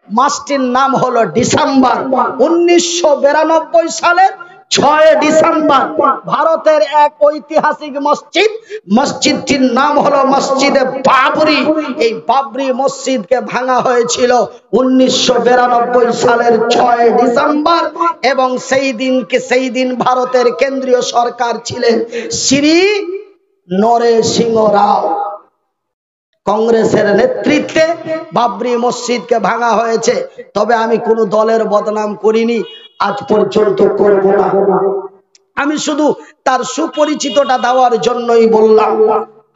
মাসটির নাম হলো ডিসেম্বর। 1992 সালের 6 ডিসেম্বর ভারতের এক ঐতিহাসিক মসজিদ, মসজিদটির নাম হলো মসজিদে বাবরি। এই বাবরি মসজিদকে ভাঙা হয়েছিল 1992 সালের 6 ডিসেম্বর। এবং সেই দিন ভারতের কেন্দ্রীয় সরকার ছিলেন শ্রী নরসিংহ রাও। কংগ্রেসের নেতৃত্বে বাবরি মসজিদকে ভাঙা হয়েছে। তবে আমি কোন দলের বদনাম করিনি, আজ পর্যন্ত করব না। আমি শুধু তার সুপরিচিতটা দেওয়ার জন্যই বললাম।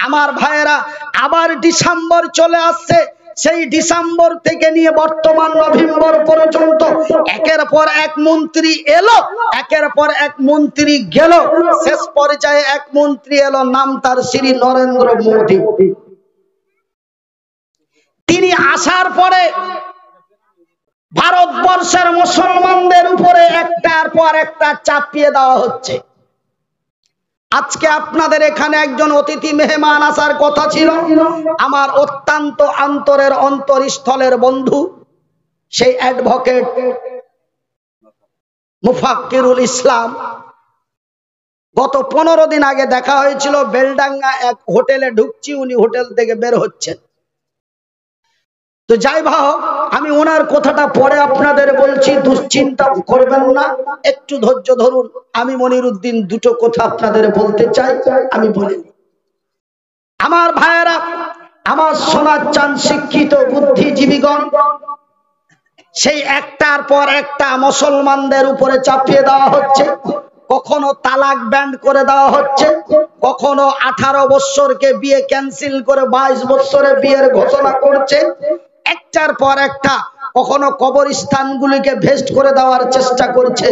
আমার ভাইয়েরা, আবার ডিসেম্বর চলে আসছে। সেই ডিসেম্বর থেকে নিয়ে বর্তমান নভেম্বর পর্যন্ত একের পর এক মন্ত্রী এলো, একের পর এক মন্ত্রী গেল। শেষ পর্যায়ে এক মন্ত্রী এলো, নাম তার শ্রী নরেন্দ্র মোদী। তিনি আসার পরে ভারতবর্ষের মুসলমানদের উপরে একটার পর একটা চাপিয়ে দেওয়া হচ্ছে। আজকে আপনাদের এখানে একজন অতিথি মেহমান আসার কথা ছিল, আমার অত্যন্ত অন্তরের অন্তরস্থলের বন্ধু, সেই অ্যাডভোকেট মুফাক্কিরুল ইসলাম। গত 15 দিন আগে দেখা হয়েছিল, বেলডাঙ্গা এক হোটেলে ঢুকছি, উনি হোটেল থেকে বের হচ্ছেন। তো যাই হোক, আমি ওনার কথাটা পরে আপনাদের বলছি, দুশ্চিন্তা করবেন না, একটু ধৈর্য ধরুন। আমি মনিরউদ্দিন দুটো কথা আপনাদের বলতে চাই, আমি বলিনি। আমার ভাইয়েরা, আমার সোনার চাঁদ শিক্ষিত বুদ্ধিজীবীগণ, সেই একটার পর একটা মুসলমানদের উপরে চাপিয়ে দেওয়া হচ্ছে। কখনো তালাক ব্যান্ড করে দেওয়া হচ্ছে, কখনো 18 বছরকে বিয়ে ক্যান্সেল করে 22 বছরে বিয়ের ঘোষণা করছে, একটার পর একটা। কখনো কবরস্থানগুলিকে ভেস্ট করে দেওয়ার চেষ্টা করছে।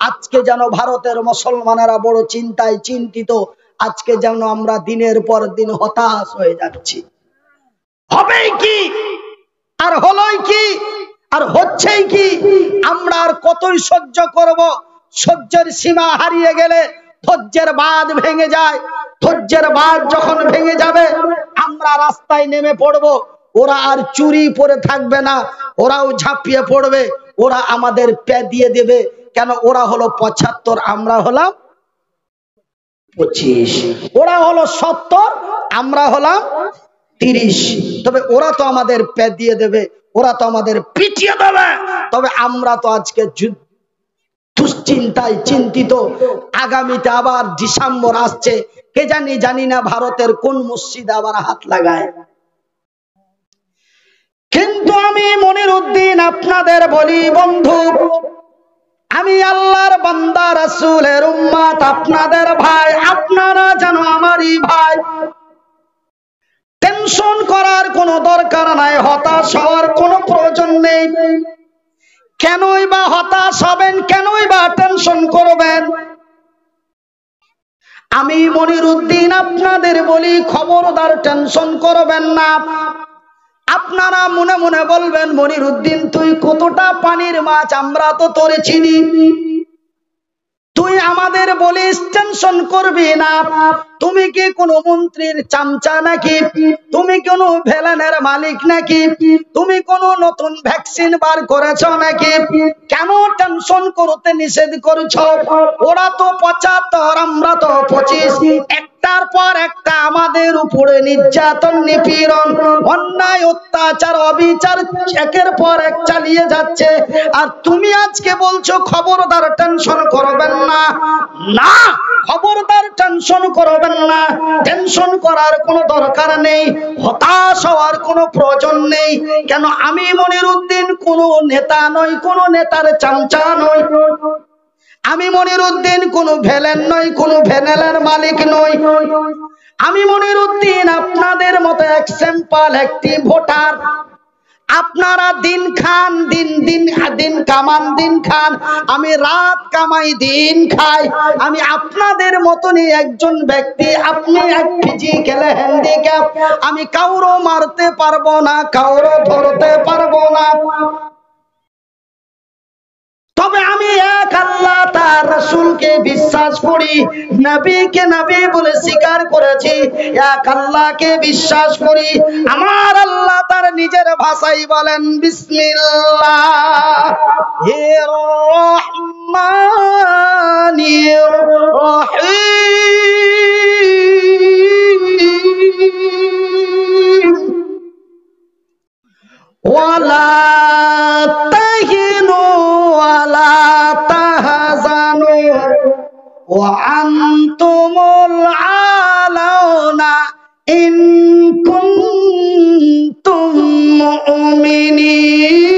আজকে যেন ভারতের মুসলমানেরা বড় চিন্তায় চিন্তিত। আজকে যেন আমরা দিনের পর দিন হতাশ হয়ে যাচ্ছি। হবেই কি, আর হলোই কি, আর হচ্ছেই কি? আমরা আর কতই সহ্য করব? সহ্যের সীমা হারিয়ে গেলে ধৈর্যের বাঁধ ভেঙে যায়। ধৈর্যের বাঁধ যখন ভেঙে যাবে, আমরা রাস্তায় নেমে পড়ব। ওরা আর চুরি পরে থাকবে না, ওরাও ঝাঁপিয়ে পড়বে। ওরা আমাদের পে দিয়ে দেবে। কেন? ওরা হলো 75, আমরা হলাম 25। ওরা হলো 70, আমরা হলাম 30। তবে ওরা তো আমাদের পে দিয়ে দেবে, ওরা তো আমাদের পিটিয়ে দেবে। তবে আমরা তো আজকে দুশ্চিন্তায় চিন্তিত। আগামীতে আবার ডিসেম্বর আসছে, কে জানি না ভারতের কোন মসজিদে আবার হাত লাগায়। কিন্তু আমি মনিরউদ্দিন আপনাদের বলি বন্ধু, আমি আল্লাহর বান্দা, রাসূলের উম্মত, আপনাদের ভাই, আপনারা যেন আমারই ভাই। টেনশন করার কোনো দরকার নাই, হতাশ হওয়ার কোনো প্রয়োজন নেই। কেনই বা হতাশ হবেন, কেনই বা টেনশন করবেন? আমি মনিরউদ্দিন আপনাদের বলি, খবরদার টেনশন করবেন না। আপনারা মনে মনে বলবেন, মনিরউদ্দিন তুই কতটা পানির মাছ, আমরা তো তোরে চিনি, তুই আমাদের বলিস টেনশন করবি না। তুমি কি কোনো মন্ত্রীর চামচা নাকি? তুমি কোন ভ্যালেনের মালিক নাকি? তুমি কোন নতুন ভ্যাকসিন বার করেছ নাকি? কেন টেনশন করতে নিষেধ করছো? ওরা তো 75, আমরা তো 25। একটার পর একটা আমাদের উপরে নির্যাতন, নিপীড়ন, অন্যায়, অত্যাচার, অবিচার একের পর এক চালিয়ে যাচ্ছে। আর তুমি আজকে বলছো খবরদার টেনশন করবেন না। না, খবরদার টেনশন করবেন না। টেনশন করার কোনো দরকার নেই, হতাশ হওয়ার কোনো প্রয়োজন নেই। কেন? আমি মনিরউদ্দিন কোনো নেতা নই, কোনো নেতার চামচা নই। আমি মনিরউদ্দিন কোনো ভ্যালেন নই, কোনো ভ্যানেলের মালিক নই। আমি মনিরউদ্দিন আপনাদের মতো এক সিম্পল একটি ভোটার। আপনারা দিন খান, দিন কামান, দিন খান, আমি রাত কামাই, দিন খাই। আমি আপনাদের মতনই একজন ব্যক্তি। আপনি এক ফিজিক্যাল হ্যান্ডিক্যাপ। আমি কাউরো মারতে পারবো না, কাউরো ধরতে পারবো না। তবে আমি এক আল্লাহ রাসূলকে বিশ্বাস করি, নবীকে নবী বলে স্বীকার করেছি, এক আল্লাহকে বিশ্বাস করি। আমার আল্লাহ তার নিজের ভাষায় বলেন বিসমিল্লাহির রহমানির রহিম ওয়ালা তাহিনু ওয়ালা তাহজানু ওয়া আনতুমুল আলাউনা ইন কুনতুম মুমিনিন।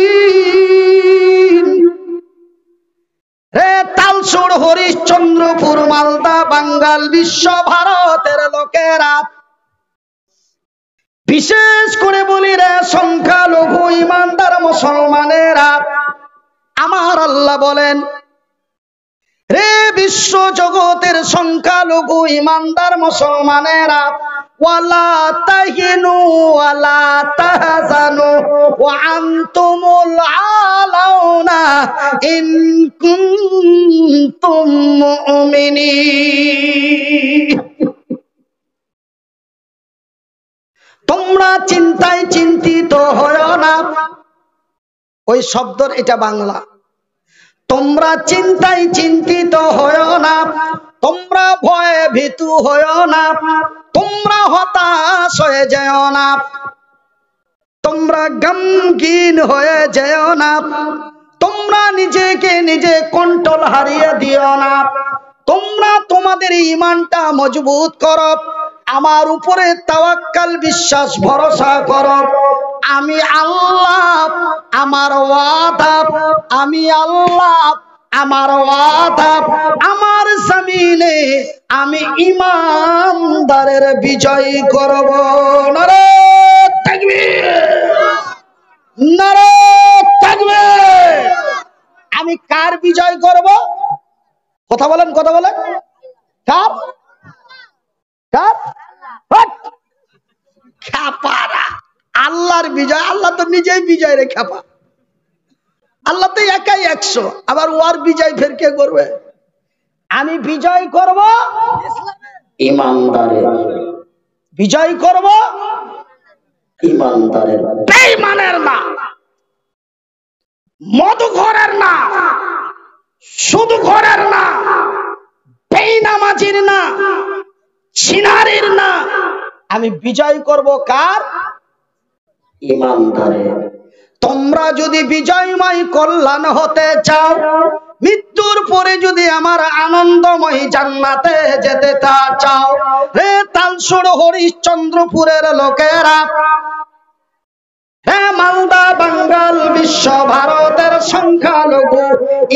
রে তালসুর, হরিশ্চন্দ্রপুর, মালদা, বাঙ্গাল, বিশ্ব ভারতের লোকেরা, বিশেষ করে বলি রে সংখ্যালঘু ইমানদার মুসলমানেরা, আমার আল্লাহ বলেন, রে বিশ্ব জগতের সংখ্যালঘু ইমানদার মুসলমানেরা, ওয়ালা তাহিনু ওয়ালা তাহজানু ওয়া আনতুমুল আলাউনা ইন কুনতুম মুমিনিন। তোমরা চিন্তায় চিন্তিত হয়ো না, ওই শব্দের এটা বাংলা। তোমরা চিন্তায় চিন্তিত হয়ো না, তোমরা ভয়ে ভীতু হয়ো না, তোমরা হতাশ হয়ে যেও না, তোমরা গমগীন হয়ে যেও না, তোমরা নিজেকে নিজে কন্ট্রোল হারিয়ে দিও না। তোমরা তোমাদের ঈমানটা মজবুত করো, আমার উপরে তাওয়াক্কাল, বিশ্বাস, ভরসা করো। আমি আল্লাহ, আমার ওয়াদা, আমি আল্লাহ, আমার ওয়াদা, আমার জমিনে আমি ঈমানদারের বিজয় করব। নারে তাকবীর, নারে তাকবীর। আমি কার বিজয় করব? কথা বলেন, কথা বলেন। কার? কার? খ্যাপারা। আল্লাহর বিজয়। আল্লাহ তো নিজেই বিজয় রে খ্যাপা। আল্লাহ তো একাই 100, আবার ওর বিজয় ফের কে করবে? আমি বিজয় করব ঈমানদারের, বিজয় করব ঈমানদারের, বেঈমানের না, মদখোরের না, সুদখোরের না, বেনামাজির না, ছিনারির না। আমি বিজয় করব কার? ঈমানদারের। তোমরা যদি বিজয়ময় কল্যাণ হতে চাও, মৃত্যুর পরে যদি আমার আনন্দময় জান্নাতে যেতে চাও, হে তালসুর, হরিশ্চন্দ্রপুরের লোকেরা, হে মালদা, বাঙ্গাল, বিশ্ব ভারতের সংখ্যালঘু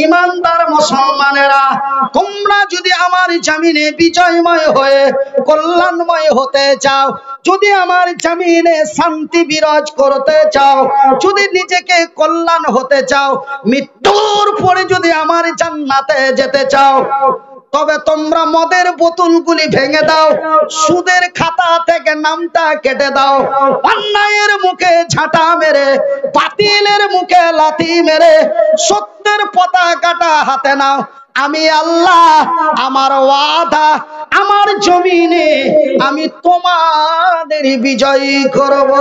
ইমানদার মুসলমানেরা, তোমরা যদি আমার জমিনে বিজয়ময় হয়ে কল্যাণময় হতে চাও, যদি আমার জমিনে শান্তি বিরাজ করতে চাও, যদি নিজেকে কল্যাণ হতে চাও, মৃত্যুর পরে যদি আমার জান্নাতে যেতে চাও, তবে তোমরা মদের বোতলগুলি ভেঙে দাও, সুদের খাতা থেকে নামটা কেটে দাও, অন্যায়ের মুখে ঝাঁটা মেরে, বাতিলের মুখে লাথি মেরে সত্যের পতাকাটা হাতে নাও। আমি আল্লাহ, আমার ওয়াদা, আমার জমিনে আমি তোমাদের বিজয় করব।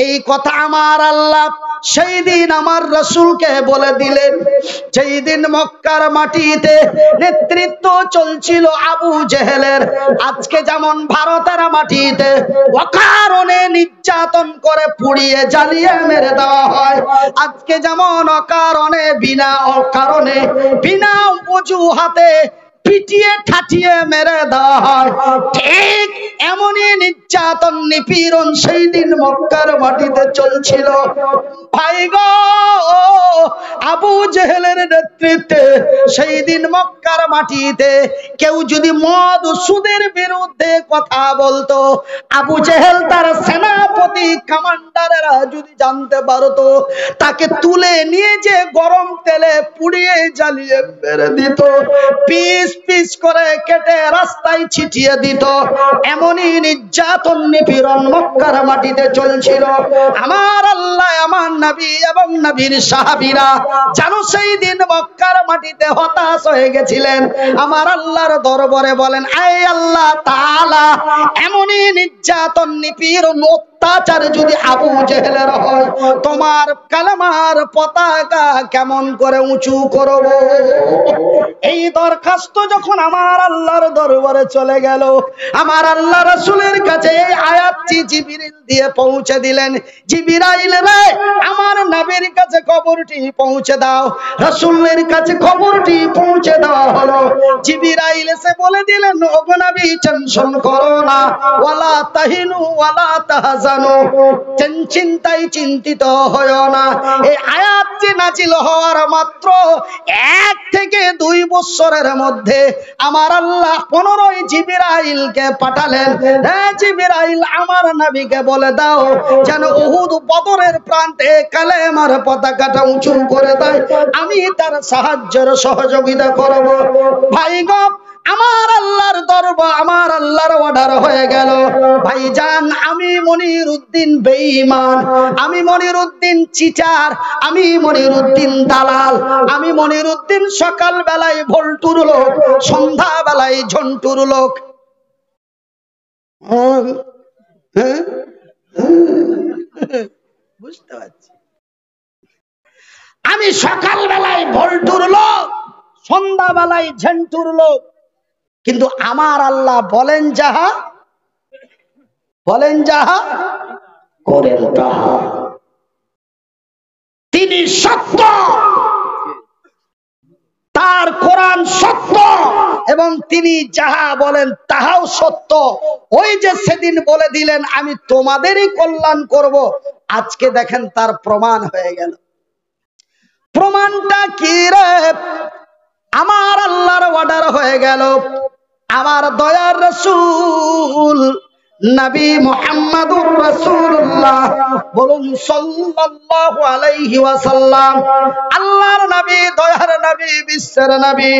এই কথা আমার আল্লাহ সেই দিন আমার রাসূলকে বলে দিলেন, যেই দিন মক্কার মাটিতে নেতৃত্ব চলছিল আবু জেহেলের। আজকে যেমন ভারতের মাটিতে অকারণে নির্যাতন করে পুড়িয়ে জ্বালিয়ে মেরে দেওয়া হয়, আজকে যেমন অকারণে বিনা অকারণে বিনা অজুহাতে পিটিয়ে ঠাটিয়ে মেরে দেওয়া হয়, ঠিক এমনই নির্যাতন নিপীড়ন সেই দিন মক্কার মাটিতে চলছিল। ভাই গো, আবু জেহেলের নেতৃত্বে সেই দিন মক্কার মাটিতে কেউ যদি মদ ও সুদের বিরুদ্ধে কথা বলতো, আবু জেহেল তার সেনাপতি কমান্ডারেরা যদি জানতে পারতো, তাকে তুলে নিয়ে যে গরম তেলে পুড়িয়ে জ্বালিয়ে মেরে দিত। 20 পিস করে কেটে রাস্তায় ছিটিয়ে দিত। এমনই নির্যাতন নিপীড়ন মক্কার মাটিতে চলছিল। আমার আল্লাহ, আমার নবী এবং নবীর সাহাবীরা জানো সেই দিন মক্কার মাটিতে হতাশ হয়ে গেছিলেন। আমার আল্লাহর দরবারে বলেন, আয় আল্লাহ তাআলা, এমনই নির্যাতন নিপীড়ন অত্যাচার যদি আবু জেহেলের হয়, তোমার কালেমার পতাকা কেমন করে উঁচু করব? এই দরখাস্ত যখন আমার আল্লাহর দরবারে চলে গেল, আমার আল্লাহ রাসূলের কাছে এই আয়াতটি জিবরিল দিয়ে পৌঁছে দিলেন। জিবরাইল রে, আমার নবীর কাছে খবরটি পৌঁছে দাও। রাসূলের কাছে খবরটি পৌঁছে দেওয়া হলো। জিবরাইল এসে বলে দিলেন, ওগো নবী, টেনশন করো না, ওয়ালা তাহিনু ওয়ালা তাহজানু, চিন্তায় চিন্তিত হয়ো না। এই আয়াতটি নাজিল হওয়ার মাত্র 1 থেকে 2 বছরের মধ্যে আমার আল্লাহ 15 জিবরাইলকে পাঠালেন। হে জিবরাইল, আমার নবীকে বলে দাও যেন উহুদ বদরের প্রান্তে কালেমার পতাকাটা উঁচু করে দেয়, আমি তার সাহায্যের সহযোগিতা করব। ভাইগো, আমার আল্লাহর দরবার, আমার আল্লাহর অর্ডার হয়ে গেল। ভাইজান, আমি মনিরউদ্দিন বেঈমান, আমি মনিরউদ্দিন চিটার, আমি মনিরউদ্দিন দালাল, আমি মনিরউদ্দিন সকাল বেলায় ভল্টুর লোক, সন্ধ্যা বেলায় ঝন্টুর লোক। বুঝতে পারছি, আমি সকাল বেলায় ভল্টুর লোক, সন্ধ্যা বেলায় ঝন্টুর লোক। কিন্তু আমার আল্লাহ বলেন যাহা, বলেন যাহা, করেন তাহা। তিনি সত্য, তার কোরআন সত্য, এবং তিনি যাহা বলেন তাহাও সত্য। ওই যে সেদিন বলে দিলেন আমি তোমাদেরই কল্যাণ করব, আজকে দেখেন তার প্রমাণ হয়ে গেল। প্রমাণটা কি রে? আমার আল্লাহর অর্ডার হয়ে গেল। আমার দয়ার রাসূল নবী মুহাম্মদুর রাসূলুল্লাহ, বলুন সাল্লাল্লাহু আলাইহি ওয়াসাল্লাম, আল্লাহর নবী, দয়ার নবী, বিশ্বের নবী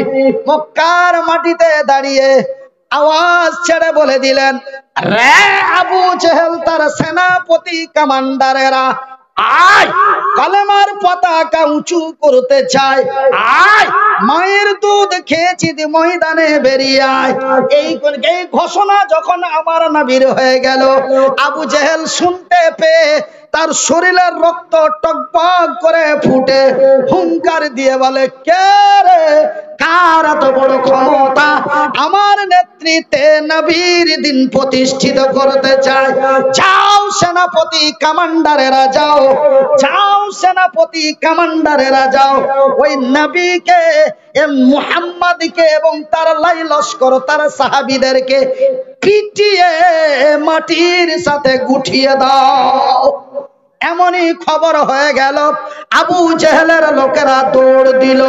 মক্কার মাটিতে দাঁড়িয়ে আওয়াজ ছেড়ে বলে দিলেন, রে আবু জেহেল, তার সেনাপতি কমান্ডারেরা, আয়, কালেমার পতাকা উঁচু করতে চায়, আয়, মায়ের দুধ খেয়েছি, ময়দানে বেরিয়ে আয়। এই ঘোষণা যখন আমার নবীর হয়ে গেল, আবু জেহেল শুনতে পেয়ে তার শরীরের রক্ত টকবক করে ফুটে হুঙ্কার দিয়ে বলে, কে রে, কার এত বড় ক্ষমতা আমার নেতৃত্বে নবীর দিন প্রতিষ্ঠিত করতে চায়? যাও সেনাপতি কমান্ডারেরা, যাও, যাও সেনাপতি কমান্ডারেরা, যাও, ওই নবীকে, মুহাম্মদকে এবং তার লাই লস্কর, তার সাহাবীদেরকে পিটিয়ে মাটির সাথে গুটিয়ে দাও। এমনই খবর হয়ে গেল। আবু জেহেলের লোকেরা দৌড় দিল।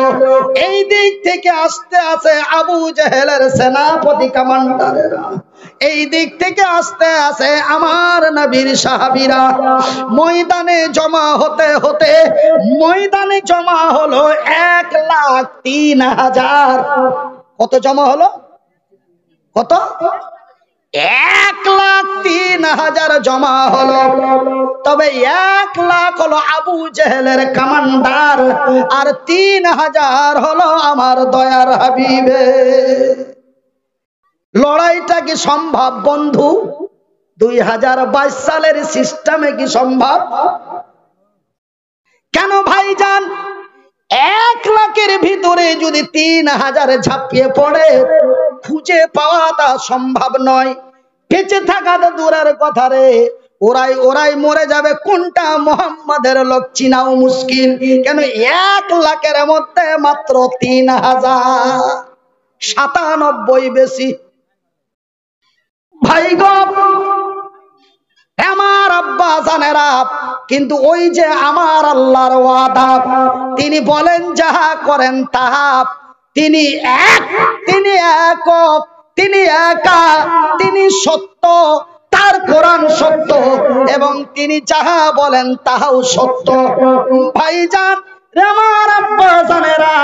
এই দিক থেকে আস্তে আস্তে আবু জেহেলের সেনাপতি কমান্ডারেরা, এই দিক থেকে আস্তে আস্তে আমার নবীর সাহাবীরা ময়দানে জমা হতে হতে ময়দানে জমা হলো 1,03,000। কত জমা হলো? কত? 1,03,000 জমা হলো। তবে 1,00,000 হলো আবু জেহেলের কমান্ডার, আর 3,000 হলো আমার দয়ার হাবিবে। লড়াইটা কি সম্ভব বন্ধু? 2022 সালের সিস্টেমে কি সম্ভব? কেন ভাইজান? 1,00,000-এর ভিতরে যদি 3,000 ঝাঁপিয়ে পড়ে, খুঁজে পাওয়াটা সম্ভব নয়। বেঁচে থাকা তো দূরের কথা রে, ওরাই ওরাই মরে যাবে। কোনটা মুহাম্মাদের লোক চিনাও মুশকিল। কেন 1,00,000-এর মধ্যে মাত্র 3,000, 97 বেশি। ভাই গো, আমার আব্বা জানেরা, কিন্তু ওই যে আমার আল্লাহর ওয়াদা, তিনি বলেন যাহা করেন তাহা। তিনি এক, তিনি একক, তিনি একা, তিনি সত্য, তার কোরআন সত্য, এবং তিনি যাহা বলেন তাহাও সত্য। ভাইজান, আমার আব্বা জানেরা,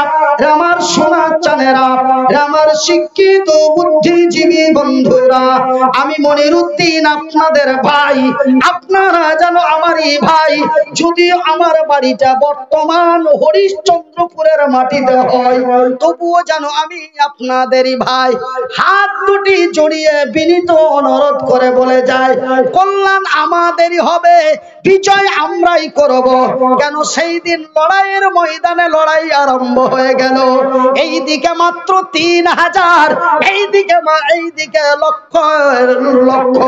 আমার সোনা চানেরা, আমার শিক্ষিত বুদ্ধিজীবী বন্ধুরা, আমি মনিরুদ্দিন আপনাদের ভাই, আপনারা জানো আমারই ভাই। যদিও আমার বাড়িটা বর্তমান হরিশ্চন্দ্রপুরের মাটিতে হয়, তবুও জানো আমি আপনাদেরই ভাই। হাত দুটি জড়িয়ে বিনীত অনুরোধ করে বলে যায়, কল্যাণ আমাদেরই হবে, বিজয় আমরাই করব। কেন সেই দিন লড়াইয়ের ময়দানে লড়াই আরম্ভ হয়ে গেল। এইদিকে মাত্র 3000, এইদিকে লক্ষ লক্ষ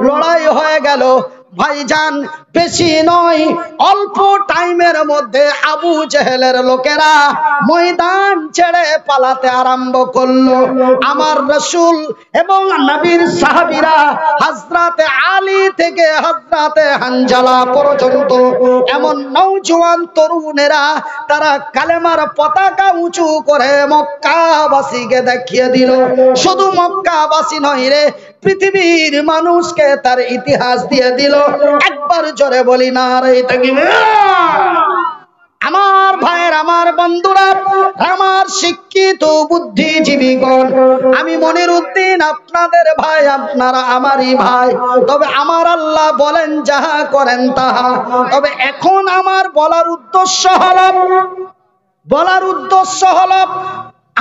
লড়াই হয়ে গেল। ভাইজান বেশি নয়, অল্প টাইমের মধ্যে আবু জেহেলের লোকেরা ময়দান ছেড়ে পালাতে আরম্ভ করলো। আমার রাসূল এবং নবীর সাহাবীরা হযরতে আলী থেকে হযরতে হানজালা পর্যন্ত এমন নওজোয়ান তরুণেরা তারা কালেমার পতাকা উঁচু করে মক্কাবাসীকে দেখিয়ে দিল। শুধু মক্কাবাসী নয় রে, পৃথিবীর মানুষকে তার ইতিহাস দিয়ে দিল। একবার জোরে বলি নারে তাকবীর। আমার ভাইয়ের, আমার বন্ধুরা, আমার শিক্ষিত বুদ্ধিজীবীগণ, আমি মনিরুদ্দিন আপনাদের ভাই, আপনারা আমারই ভাই। তবে আমার আল্লাহ বলেন যাহা করেন তাহা। তবে এখন আমার বলার উদ্দেশ্য হলো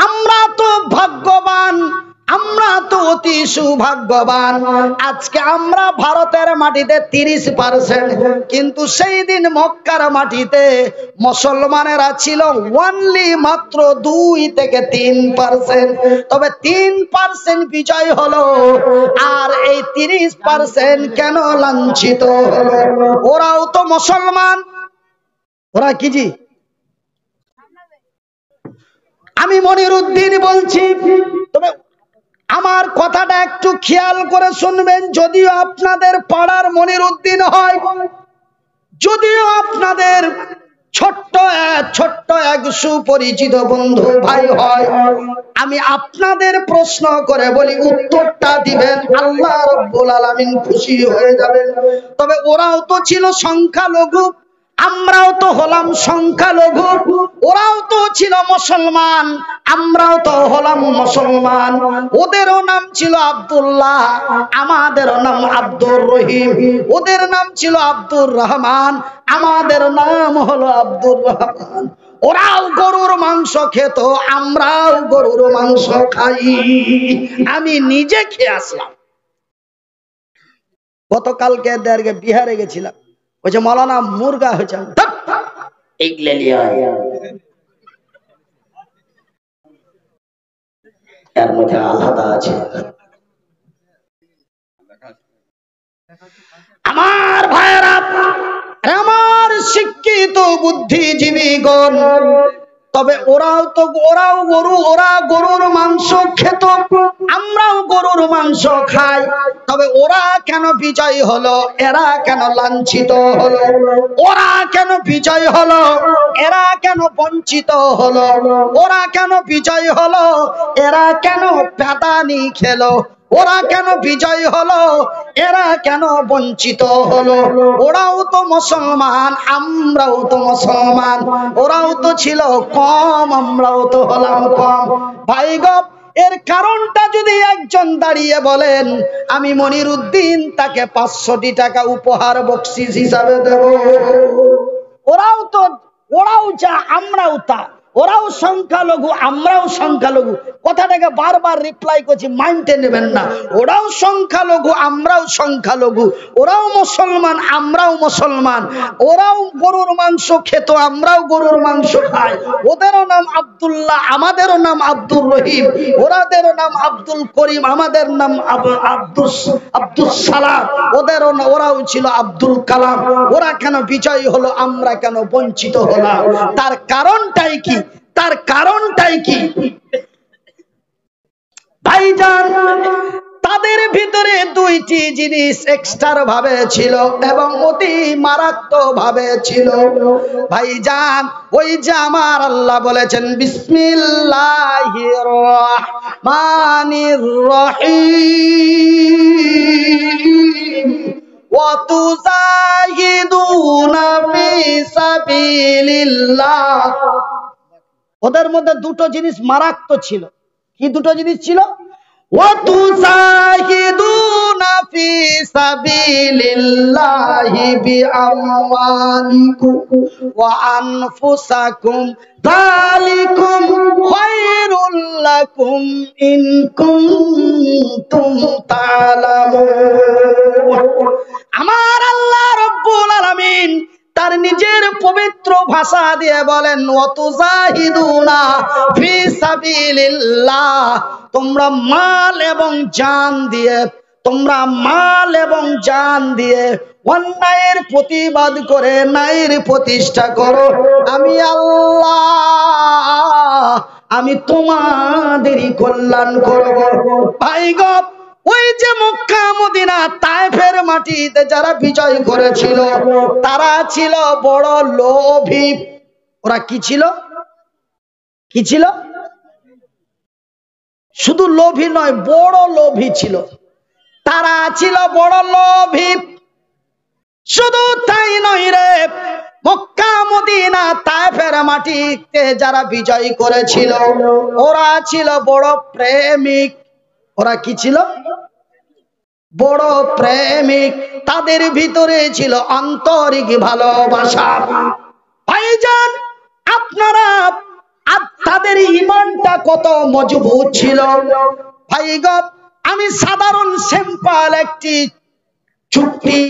আমরা তো ভাগ্যবান, আমরা তো অতি সৌভাগ্যবান। আজকে আমরা ভারতের মাটিতে 30%, কিন্তু সেই দিন মক্কার মাটিতে মুসলমানেরা ছিল অনলি মাত্র 2 থেকে 3%। তবে 3% বিজয় হলো, আর এই 30% কেন লাঞ্ছিত হলো? ওরাও তো মুসলমান, ওরা কি জি? আমি মনিরুদ্দিন বলছি, তবে আমার কথাটা একটু খেয়াল করে শুনবেন। যদিও আপনাদের পাড়ার মনিরুদ্দিন হয়, যদিও আপনাদের ছোট্ট এক সুপরিচিত বন্ধু ভাই হয়, আমি আপনাদের প্রশ্ন করে বলি, উত্তরটা দিবেন, আল্লাহ রাব্বুল আলামিন খুশি হয়ে যাবেন। তবে ওরাও তো ছিল সংখ্যালঘু, আমরাও তো হলাম সংখ্যালঘু। ওরাও তো ছিল মুসলমান, আমরাও তো হলাম মুসলমান। ওদেরও নাম ছিল আব্দুল্লাহ, আমাদেরও নাম আব্দুর রহিম। ওদের নাম ছিল আব্দুর রহমান, আমাদের নাম হলো আব্দুর রহমান। ওরাও গরুর মাংস খেত, আমরাও গরুর মাংস খাই। আমি নিজে খেয়ে আসলাম। গতকালকে বিহারে গেছিলাম, ওই যে মৌলানা মুরগা হয়েছে, এর মধ্যে আলাদা আছে। আমার ভাইয়েরা, আমার শিক্ষিত বুদ্ধিজীবীগণ, তবে ওরা গরুর মাংস খেত, আমরাও গরুর মাংস খাই। তবে ওরা কেন বিজয় হলো, এরা কেন লাঞ্ছিত হলো? ওরা কেন বিজয় হলো, এরা কেন বঞ্চিত হলো? ওরা কেন বিজয় হলো, এরা কেন পেদানি খেলো? ওরা কেন বিজয় হলো, এরা কেন বঞ্চিত হলো? ওরাও তো মুসলমান, আমরাও তো মুসলমান। ওরাও তো ছিল কম, আমরাও তো হলাম কম। ভাই গো, এর কারণটা যদি একজন দাঁড়িয়ে বলেন, আমি মনিরুদ্দিন তাকে 500 টাকা উপহার বকশিস হিসাবে দেব। ওরাও যা, আমরাও তা। ওরাও সংখ্যালঘু, আমরাও সংখ্যালঘু। কথাটাকে বারবার রিপ্লাই করছি, মাইন্ডে নেবেন না। ওরাও সংখ্যালঘু, আমরাও সংখ্যালঘু। ওরাও মুসলমান, আমরাও মুসলমান। ওরাও গরুর মাংস খেত, আমরাও গরুর মাংস খাই। ওদেরও নাম আব্দুল্লাহ, আমাদেরও নাম আব্দুর রহিম। ওরাদেরও নাম আব্দুল করিম, আমাদের নাম আব্দুল সালাম। ওরাও ছিল আব্দুল কালাম। ওরা কেন বিজয় হলো, আমরা কেন বঞ্চিত হলাম? তার কারণটাই কি? তার কারণটাই কি ভাইজান? তাদের ভিতরে 2টি জিনিস এক্সট্রা ভাবে ছিল এবং অতি মারাত্মক ভাবে ছিল ভাইজান। ওই যে আমার আল্লাহ বলেছেন, বিসমিল্লাহির রহমানির রহিম, ওয়া তুজাহিদুনা ফি সাবিলিল্লাহ। ওদের মধ্যে দুটো জিনিস মারাত্মক ছিল। কি দুটো জিনিস ছিল? ওয়া তুজাহিদুনা ফি সাবিলিল্লাহি বিআমওয়ালিকুম ওয়া আনফুসাকুম যালিকুম খায়রুল লাকুম ইন কুনতুম তা'লামুন। আমার আল্লাহ রাব্বুল আলামিন তার নিজের পবিত্র ভাষা দিয়ে বলেন, ওয়া তুজাহিদুনা ফি সাবিলিল্লাহ, তোমরা মাল এবং জান দিয়ে, তোমরা মাল এবং জান দিয়ে অন্যায়ের প্রতিবাদ করে ন্যায়ের প্রতিষ্ঠা করো। আমি আল্লাহ, আমি তোমাদেরই কল্যাণ করব। ভাই গো, ওই যে মক্কা মদিনা তায়েফের মাটিতে যারা বিজয় করেছিল তারা ছিল বড় লোভী। ওরা কি ছিল? কি ছিল? শুধু লোভী নয়, বড় লোভী ছিল। তারা ছিল বড় লোভী। শুধু তাই নয় রে, মক্কা মদিনা তায়েফের মাটিতে যারা বিজয় করেছিল ওরা ছিল বড় প্রেমিক। ওরা কি ছিল? বড় প্রেমিক। তাদের ভিতরে ছিল আন্তরিক ভালোবাসা। ভাইজান, আপনারা তাদের ঈমানটা কত মজবুত ছিল। ভাই গো, আমি সাধারণ সিম্পল একটি চুক্তি